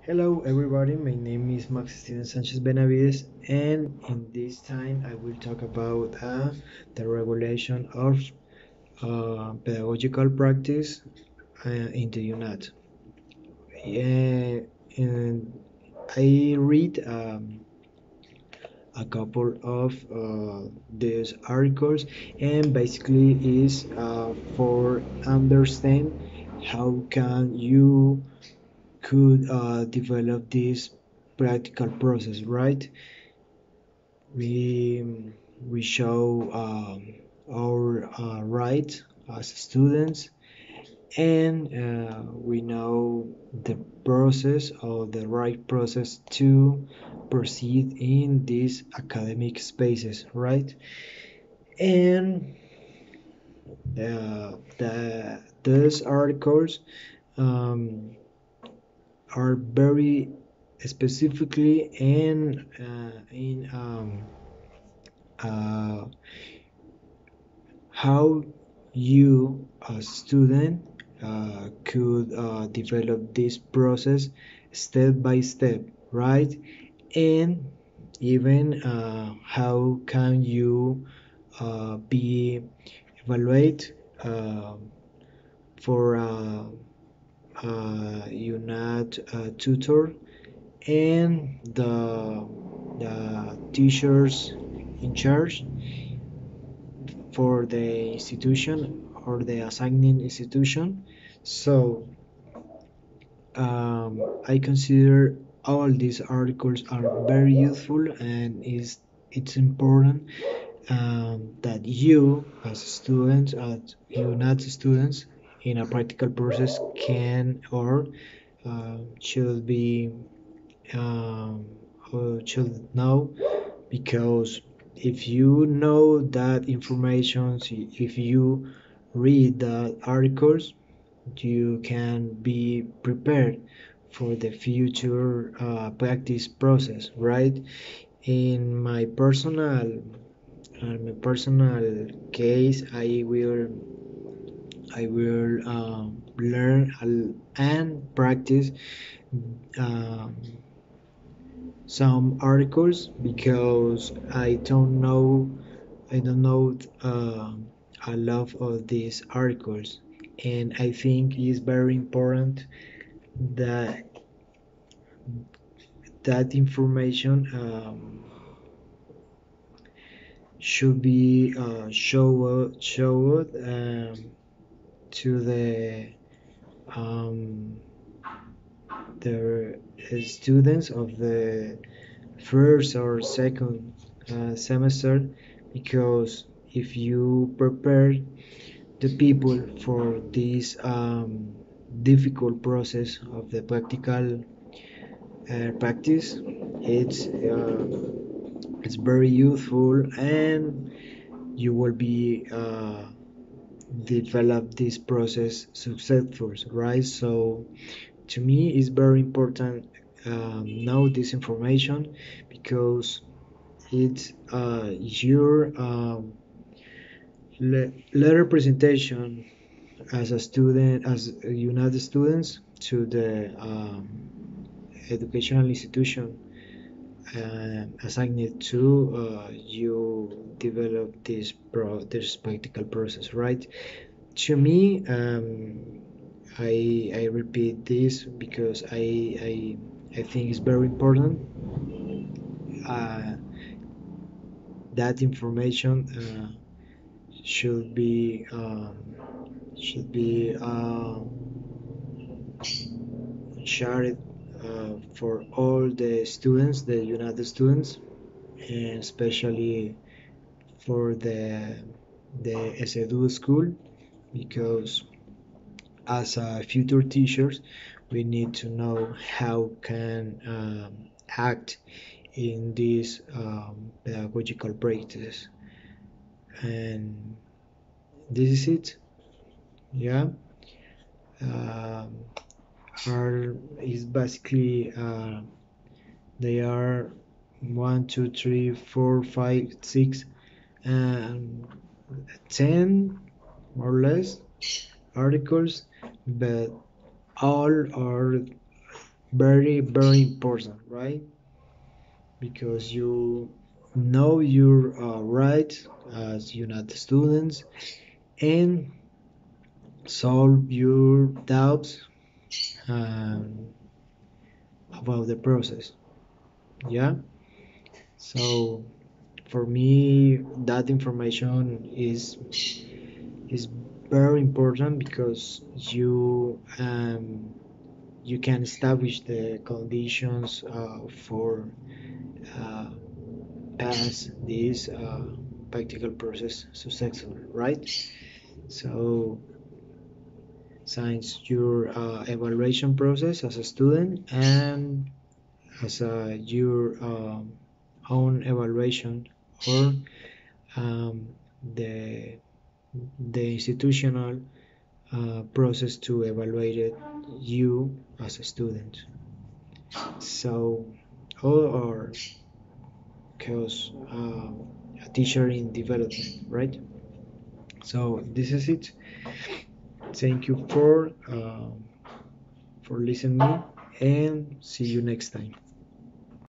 Hello everybody, my name is Max Steven Sanchez Benavides, and in this time I will talk about the regulation of pedagogical practice in the United. And I read a couple of these articles, and basically is for understand how can you could develop this practical process, right? We show our rights as students, and we know the process or the right process to proceed in these academic spaces, right? And those articles um, are very specifically in uh, how you as a student could develop this process step by step, right? And even how can you be evaluate for UNAT tutor and the teachers in charge for the institution or the assigning institution. So I consider all these articles are very useful, and is it's important that you as students, as you not students in a practical process, can or should be um, or should know, because if you know that information, if you read the articles, you can be prepared for the future practice process, right? In my personal case, I will learn and practice um, some articles, because I don't know a lot of these articles, and I think it's very important that that information should be showed to um, the students of the first or second semester, because if you prepare the people for this difficult process of the practical practice, it's very useful, and you will be develop this process successful, right? So to me it's very important know this information, because it's your letter presentation as a student, as United students to the educational institution assigned to you develop this practical process, right? To me, I repeat this because I think it's very important uh, that information should be shared for all the students, the United students, and especially for the SEDU school, because as future teachers we need to know how can act in these pedagogical practices, and this is it. Yeah. um, are is basically they are 1, 2, 3, 4, 5, 6, and 10 more or less articles, but all are very important, right? Because you know your rights as United students and solve your doubts um, about the process. Yeah. So for me, that information is very important because you can establish the conditions for uh, pass this practical process successfully, right? So, since your evaluation process as a student and as your own evaluation or um, the the institutional process to evaluate you as a student. So, or cause a teacher in development, right? So this is it. Thank you for listening and see you next time.